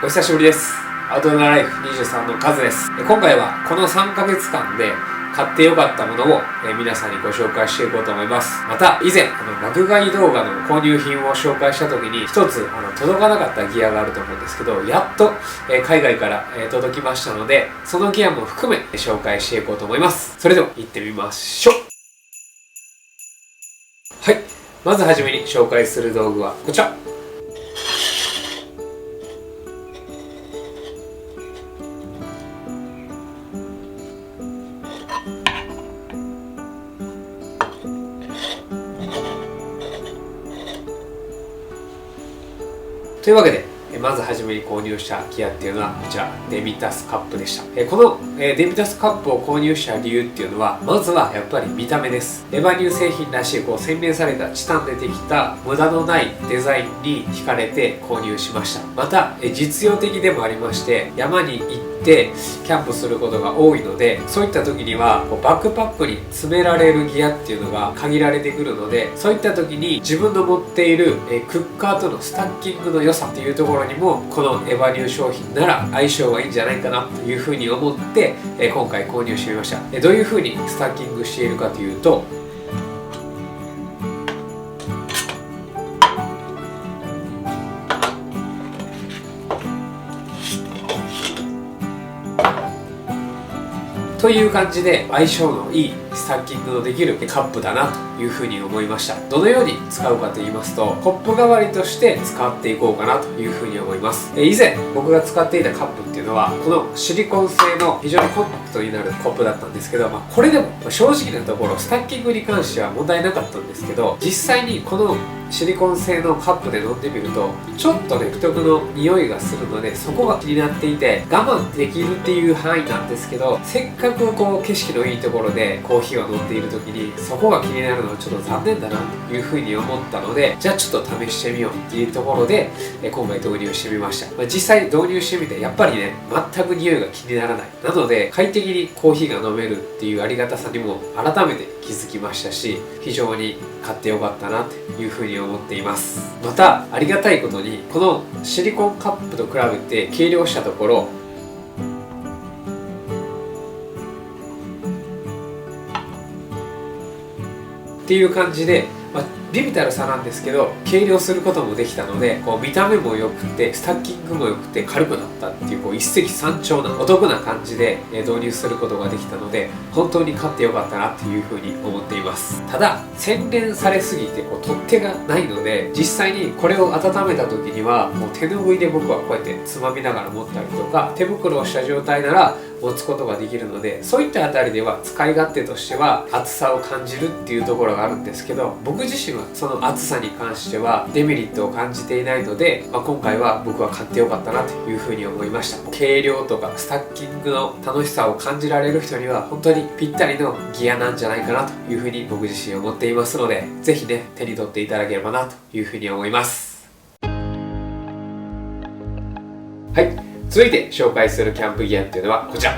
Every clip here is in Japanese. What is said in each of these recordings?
お久しぶりです。アウトドアライフ23のカズです。今回はこの3ヶ月間で買ってよかったものを皆さんにご紹介していこうと思います。また以前爆買い動画の購入品を紹介した時に一つ届かなかったギアがあると思うんですけど、やっと海外から届きましたので、そのギアも含め紹介していこうと思います。それでは行ってみましょう。はい、まずはじめに紹介する道具はこちら。というわけで、まずはじめに購入したギアっていうのはこちら、デミタスカップでした。このデミタスカップを購入した理由っていうのは、まずはやっぱり見た目です。エバニュー製品らしい洗練されたチタンでできた無駄のないデザインに惹かれて購入しました。また実用的でもありまして、山に行ってキャンプすることが多いので、そういった時にはバックパックに詰められるギアっていうのが限られてくるので、そういった時に自分の持っているクッカーとのスタッキングの良さっていうところにも、このエバニュー商品なら相性がいいんじゃないかなというふうに思って今回購入してみました。どういうふうにスタッキングしているかというと、という感じで相性のいいスタッキングのできるカップだなというふうに思いました。どのように使うかと言いますと、コップ代わりとして使っていこうかなというふうに思います。以前僕が使っていたカップっていうのはこのシリコン製の非常にコンパクトになるコップだったんですけど、これでも正直なところスタッキングに関しては問題なかったんですけど、実際にこのシリコン製のカップで飲んでみるとちょっと独特の匂いがするので、そこが気になっていて我慢できるっていう範囲なんですけど、せっかく景色のいいところでコーヒーを飲んでいる時にそこが気になるのはちょっと残念だなというふうに思ったので、じゃあちょっと試してみようっていうところで今回導入してみました。実際に導入してみてやっぱりね、全く匂いが気にならない。なので快適にコーヒーが飲めるっていうありがたさにも改めて気づきましたし、非常に買ってよかったなというふうに思っています。またありがたいことに、このシリコンカップと比べて計量したところ、っていう感じで、微々たる差なんですけど計量することもできたので、見た目も良くてスタッキングも良くて軽くなったっていう、一石三鳥なお得な感じで導入することができたので、本当に買ってよかったなっていうふうに思っています。ただ洗練されすぎて取っ手がないので、実際にこれを温めた時にはもう手拭いで僕はこうやってつまみながら持ったりとか、手袋をした状態なら持つことができるので、そういったあたりでは使い勝手としては熱さを感じるっていうところがあるんですけど、僕自身はその熱さに関してはデメリットを感じていないので、今回は僕は買ってよかったなというふうに思いました。計量とかスタッキングの楽しさを感じられる人には本当にぴったりのギアなんじゃないかなというふうに僕自身思っていますので、ぜひね手に取っていただければなというふうに思います。はい、続いて紹介するキャンプギアっていうのはこちら。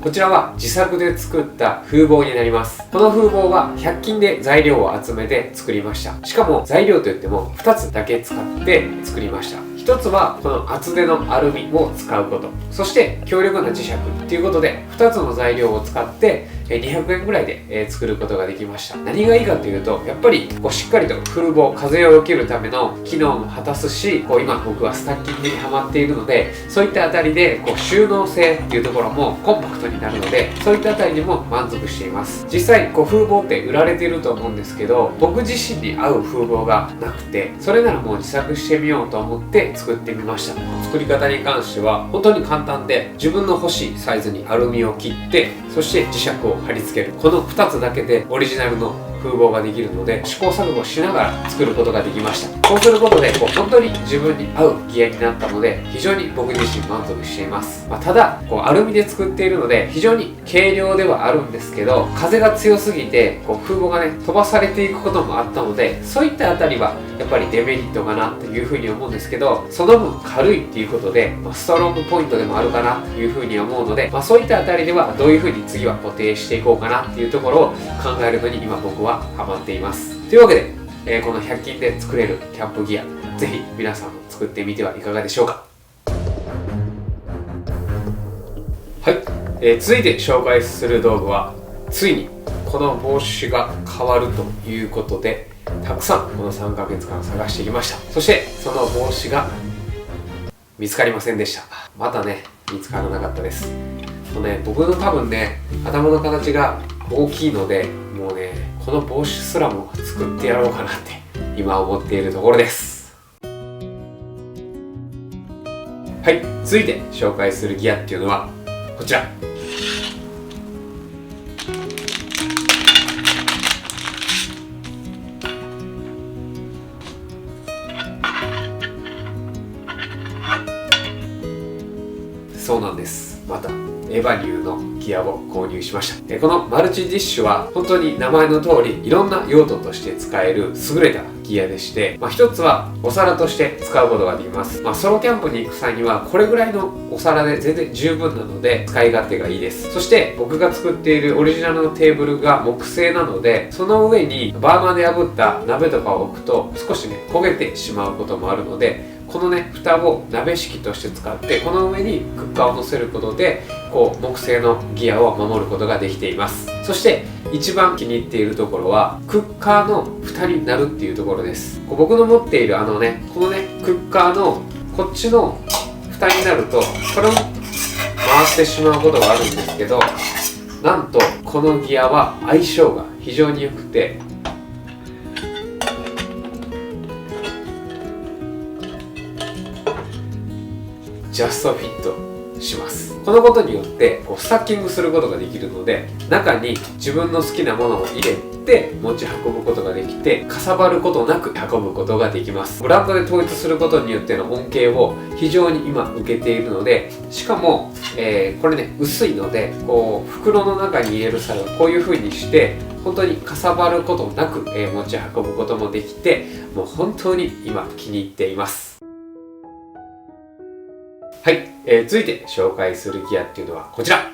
こちらは自作で作った風防になります。この風防は100均で材料を集めて作りました。しかも材料といっても2つだけ使って作りました。一つはこの厚手のアルミを使うこと、そして強力な磁石っていうことで2つの材料を使って200円ぐらいで作ることができました。何がいいかというと、やっぱりしっかりと風防、風を避けるための機能も果たすし、今僕はスタッキングにハマっているので、そういったあたりで収納性っていうところもコンパクトになるので、そういったあたりにも満足しています。実際風防って売られていると思うんですけど、僕自身に合う風防がなくて、それならもう自作してみようと思って作ってみました。作り方に関しては本当に簡単で、自分の欲しいサイズにアルミを切って、そして磁石を貼り付ける、この2つだけでオリジナルの風貌ができるので試行錯誤しながら作ることができました。そうすることで本当に自分に合うギアになったので非常に僕自身満足しています。ただアルミで作っているので非常に軽量ではあるんですけど、風が強すぎて風貌がね飛ばされていくこともあったので、そういったあたりはやっぱりデメリットかなというふうに思うんですけど、その分軽いっていうことでストロングポイントでもあるかなというふうに思うので、そういったあたりではどういうふうに次は固定していこうかなっていうところを考えるのに今僕はハマっています。というわけで、この100均で作れるキャンプギア、ぜひ皆さんも作ってみてはいかがでしょうか。はい、続いて紹介する道具は、ついにこの帽子が変わるということでたくさんこの3ヶ月間探してきました。そしてその帽子が見つかりませんでした。またね見つからなかったです。僕の多分ね頭の形が大きいので、もうねこの帽子すらも作ってやろうかなって今思っているところです。はい、続いて紹介するギアっていうのはこちら。そうなんです。またエバニューのギアを購入しました。このマルチディッシュは本当に名前の通りいろんな用途として使える優れたギアでして、一つはお皿として使うことができます。ソロキャンプに行く際にはこれぐらいのお皿で全然十分なので使い勝手がいいです。そして僕が作っているオリジナルのテーブルが木製なので、その上にバーナーで炙った鍋とかを置くと少しね焦げてしまうこともあるので、このね蓋を鍋敷きとして使ってこの上にクッカーを乗せることで木製のギアを守ることができています。そして一番気に入っているところはクッカーの蓋になるっていうところです。僕の持っているこのねクッカーのこっちの蓋になるとこれも回ってしまうことがあるんですけど、なんとこのギアは相性が非常に良くて、ジャストフィットします。このことによってスタッキングすることができるので、中に自分の好きなものを入れて持ち運ぶことができて、かさばることなく運ぶことができます。ブランドで統一することによっての恩恵を非常に今受けているので、しかも、これね薄いので袋の中に入れる際はこういう風にして本当にかさばることなく、持ち運ぶこともできて、もう本当に今気に入っています。はい、続いて紹介するギアっていうのはこちら。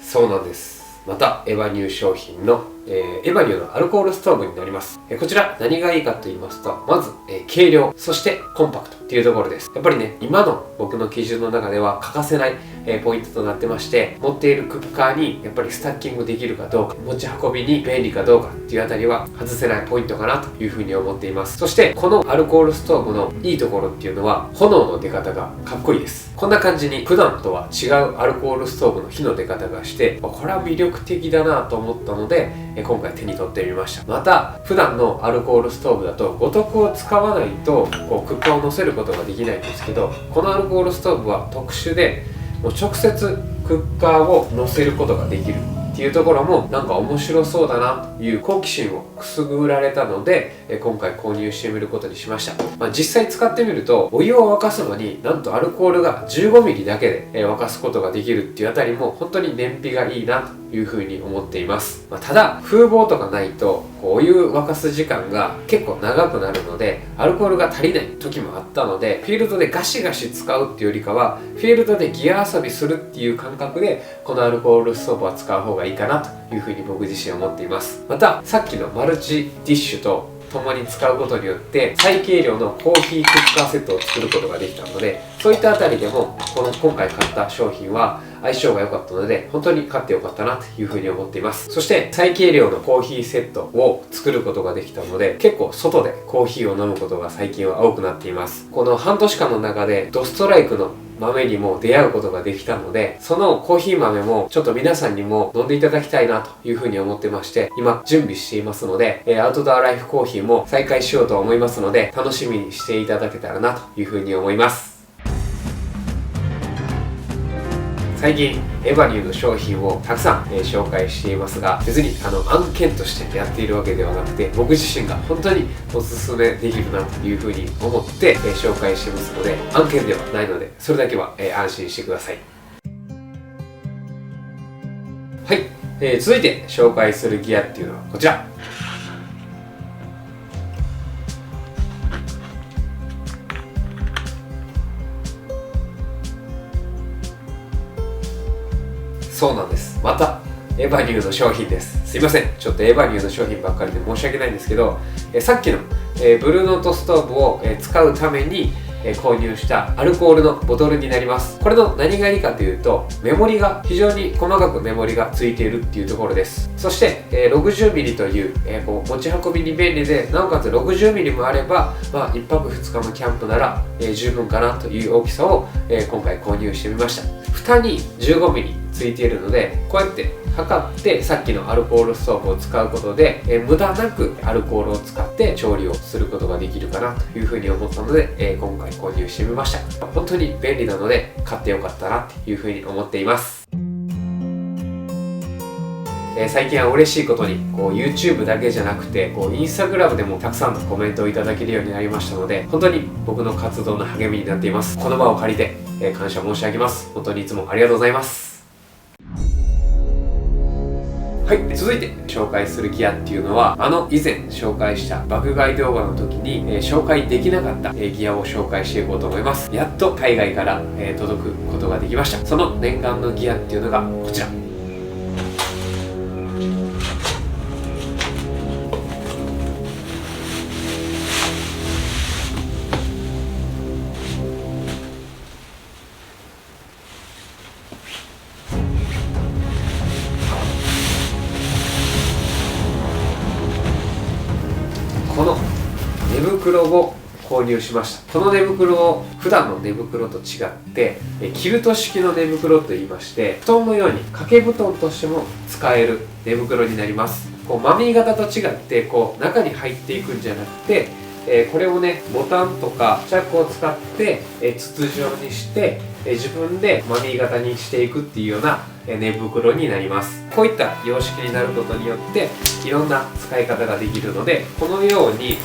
そうなんです。またエバニュー商品の、エバニューのアルコールストーブになります。こちら何がいいかと言いますと、まず、軽量、そしてコンパクトっていうところです。やっぱりね今の僕の基準の中では欠かせない、ポイントとなってまして、持っているクッカーにやっぱりスタッキングできるかどうか、持ち運びに便利かどうかっていうあたりは外せないポイントかなというふうに思っています。そしてこのアルコールストーブのいいところっていうのは炎の出方がかっこいいです。こんな感じに普段とは違うアルコールストーブの火の出方がして、これは魅力的だなと思ったので今回手に取ってみました。また普段のアルコールストーブだと五徳を使わないとクッカーを乗せることができないんですけど、このアルコールストーブは特殊で直接クッカーを乗せることができるっていうところもなんか面白そうだなという好奇心をくすぐられたので今回購入してみることにしました。実際使ってみるとお湯を沸かすのになんとアルコールが 15ml だけで沸かすことができるっていうあたりも本当に燃費がいいなというふうに思っています。ただ風防とかないとお湯沸かす時間が結構長くなるのでアルコールが足りない時もあったので、フィールドでガシガシ使うっていうよりかはフィールドでギア遊びするっていう感覚でこのアルコールストーブは使う方がいいかなというふうに僕自身思っています。またさっきのマルチディッシュと共に使うことによって最軽量のコーヒークッカーセットを作ることができたので、そういったあたりでも今回買った商品は相性が良かったので本当に買って良かったなというふうに思っています。そして最軽量のコーヒーセットを作ることができたので結構外でコーヒーを飲むことが最近は多くなっています。この半年間の中でドストライクの豆にも出会うことができたので、そのコーヒー豆もちょっと皆さんにも飲んでいただきたいなというふうに思ってまして、今準備していますので、アウトドアライフコーヒーも再開しようと思いますので、楽しみにしていただけたらなというふうに思います。最近エバニューの商品をたくさん、紹介していますが、別に案件としてやっているわけではなくて、僕自身が本当におすすめできるなというふうに思って、紹介していますので、案件ではないのでそれだけは、安心してください。はい、続いて紹介するギアっていうのはこちら。そうなんです。またエバニューの商品です。すいません、ちょっとエバニューの商品ばっかりで申し訳ないんですけど、さっきの、ブルーノートストーブを、使うために、購入したアルコールのボトルになります。これの何がいいかというと、メモリが非常に細かくメモリがついているっていうところです。そして、60ml という、持ち運びに便利で、なおかつ 60ml もあれば、1泊2日のキャンプなら、十分かなという大きさを、今回購入してみました。蓋に 15ml ついているので、こうやって測ってさっきのアルコールストーブを使うことで、無駄なくアルコールを使って調理をすることができるかなというふうに思ったので、今回購入してみました。本当に便利なので買ってよかったなというふうに思っています。最近は嬉しいことにYouTube だけじゃなくてInstagram でもたくさんのコメントをいただけるようになりましたので、本当に僕の活動の励みになっています。この場を借りて、感謝申し上げます。本当にいつもありがとうございます。はい、続いて紹介するギアっていうのは、以前紹介した爆買い動画の時に、紹介できなかった、ギアを紹介していこうと思います。やっと海外から、届くことができました。その念願のギアっていうのがこちら。この寝袋を購入しました。この寝袋を普段の寝袋と違ってキルト式の寝袋といいまして、布団のように掛け布団としても使える寝袋になります。マミー型と違って中に入っていくんじゃなくて、これをね、ボタンとかチャックを使って筒状にして自分でマミー型にしていくっていうような寝袋になります。こういった様式になることによっていろんな使い方ができるので、このように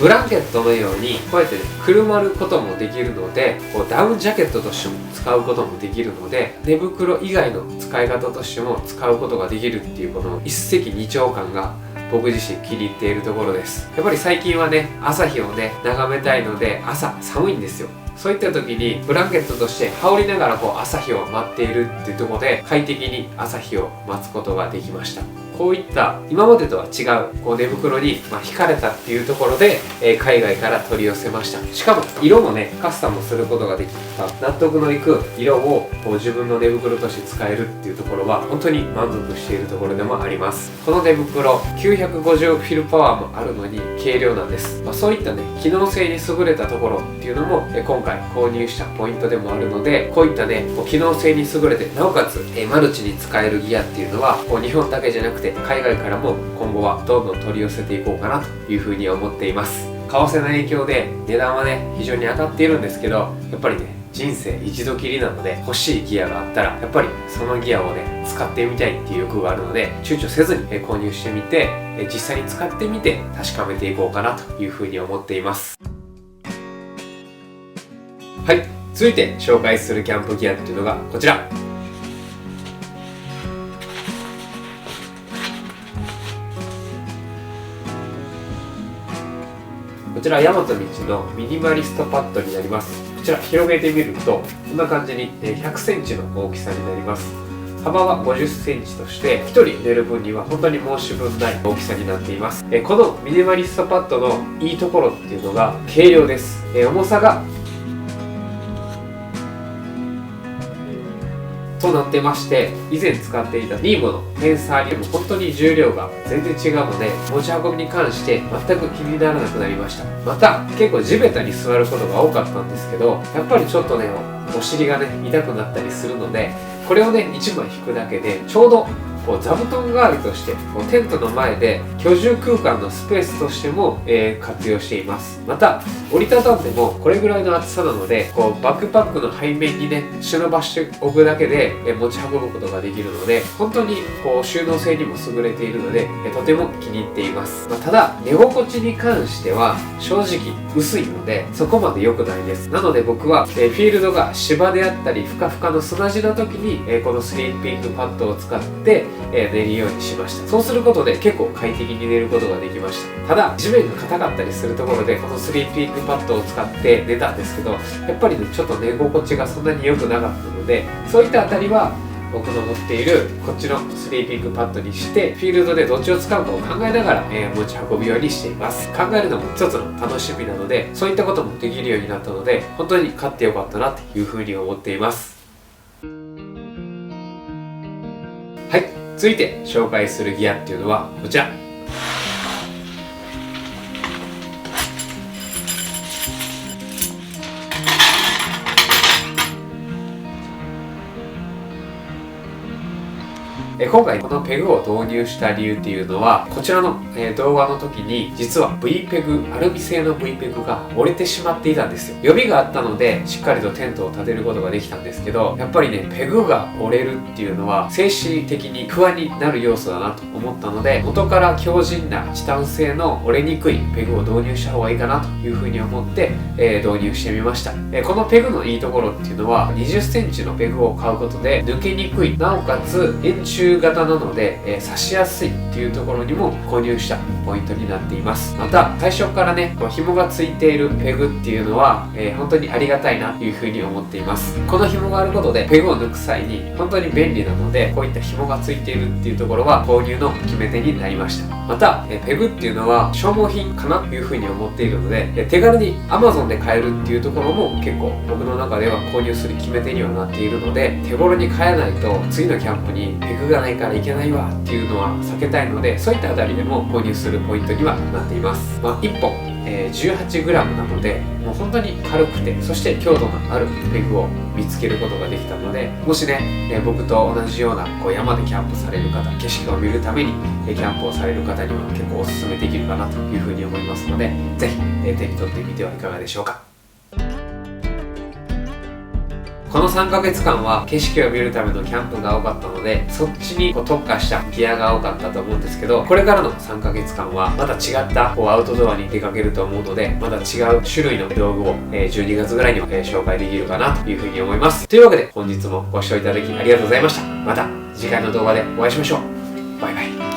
ブランケットのようにこうやってくるまることもできるので、ダウンジャケットとしても使うこともできるので、寝袋以外の使い方としても使うことができるっていうこの一石二鳥感が僕自身気に入っているところです。やっぱり最近はね、朝日をね眺めたいので、朝寒いんですよ。そういった時にブランケットとして羽織りながら朝日を待っているっていうところで快適に朝日を待つことができました。こういった今までとは違う寝袋に惹かれたっていうところで、海外から取り寄せました。しかも色もねカスタムすることができた納得のいく色を自分の寝袋として使えるっていうところは本当に満足しているところでもあります。この寝袋950フィルパワーもあるのに軽量なんです。そういったね機能性に優れたところっていうのも今回購入したポイントでもあるので、こういったね機能性に優れてなおかつマルチに使えるギアっていうのは日本だけじゃなくて海外からも今後はどんどん取り寄せていこうかなというふうに思っています。為替の影響で値段はね非常に上がっているんですけど、やっぱりね人生一度きりなので欲しいギアがあったらやっぱりそのギアをね使ってみたいっていう欲があるので、躊躇せずに購入してみて実際に使ってみて確かめていこうかなというふうに思っています。はい、続いて紹介するキャンプギアっていうのがこちら。こちら大和道のミニマリストパッドになります。こちら広げてみるとこんな感じに100センチの大きさになります。幅は50センチとして1人寝る分には本当に申し分ない大きさになっています。このミニマリストパッドのいいところっていうのが軽量です。重さがとなってまして、以前使っていた NEMO のペンサーよりも本当に重量が全然違うので、持ち運びに関して全く気にならなくなりました。また結構地べたに座ることが多かったんですけど、やっぱりちょっとねお尻がね痛くなったりするので、これをね1枚引くだけでちょうど座布団代わりとしてテントの前で居住空間のスペースとしても、活用しています。また折りたたんでもこれぐらいの厚さなので、バックパックの背面にね忍ばしておくだけで、持ち運ぶことができるので、本当に収納性にも優れているので、とても気に入っています。ただ寝心地に関しては正直薄いのでそこまで良くないです。なので僕は、フィールドが芝であったりふかふかの砂地の時に、このスリーピングパッドを使って寝るようにしました。そうすることで結構快適に寝ることができました。ただ地面が硬かったりするところでこのスリーピングパッドを使って寝たんですけど、やっぱりねちょっと寝心地がそんなに良くなかったので、そういったあたりは僕の持っているこっちのスリーピングパッドにしてフィールドでどっちを使うかを考えながら、持ち運ぶようにしています。考えるのも一つの楽しみなので、そういったこともできるようになったので本当に買ってよかったなっていうふうに思っています。はい、続いて紹介するギアっていうのはこちら。今回このペグを導入した理由っていうのは、こちらの動画の時に実は V ペグ、アルミ製の V ペグが折れてしまっていたんですよ。予備があったのでしっかりとテントを立てることができたんですけど、やっぱりねペグが折れるっていうのは精神的に不安になる要素だなと思ったので、元から強靭なチタン製の折れにくいペグを導入した方がいいかなというふうに思って、導入してみました。このペグのいいところっていうのは20センチのペグを買うことで抜けにくい、なおかつ円柱型なので、刺しやすいっていうところにも購入したポイントになっています。また最初からね紐がついているペグっていうのは、本当にありがたいなというふうに思っています。この紐があることでペグを抜く際に本当に便利なので、こういった紐がついているっていうところは購入の決め手になりました。またペグっていうのは消耗品かなというふうに思っているので、手軽に Amazon で買えるっていうところも結構僕の中では購入する決め手にはなっているので、手頃に買えないと次のキャンプにペグがないからいけないわっていうのは避けたいので、そういったあたりでも購入するポイントにはなっています。1本、18g なのでもう本当に軽くて、そして強度のあるペグを見つけることができたので、もしね、僕と同じような山でキャンプされる方、景色を見るためにキャンプをされる方には結構おすすめできるかなというふうに思いますので、ぜひ手に取ってみてはいかがでしょうか。この3ヶ月間は景色を見るためのキャンプが多かったので、そっちに特化したギアが多かったと思うんですけど、これからの3ヶ月間はまた違ったアウトドアに出かけると思うので、また違う種類の道具を12月ぐらいに紹介できるかなというふうに思います。というわけで本日もご視聴いただきありがとうございました。また次回の動画でお会いしましょう。バイバイ。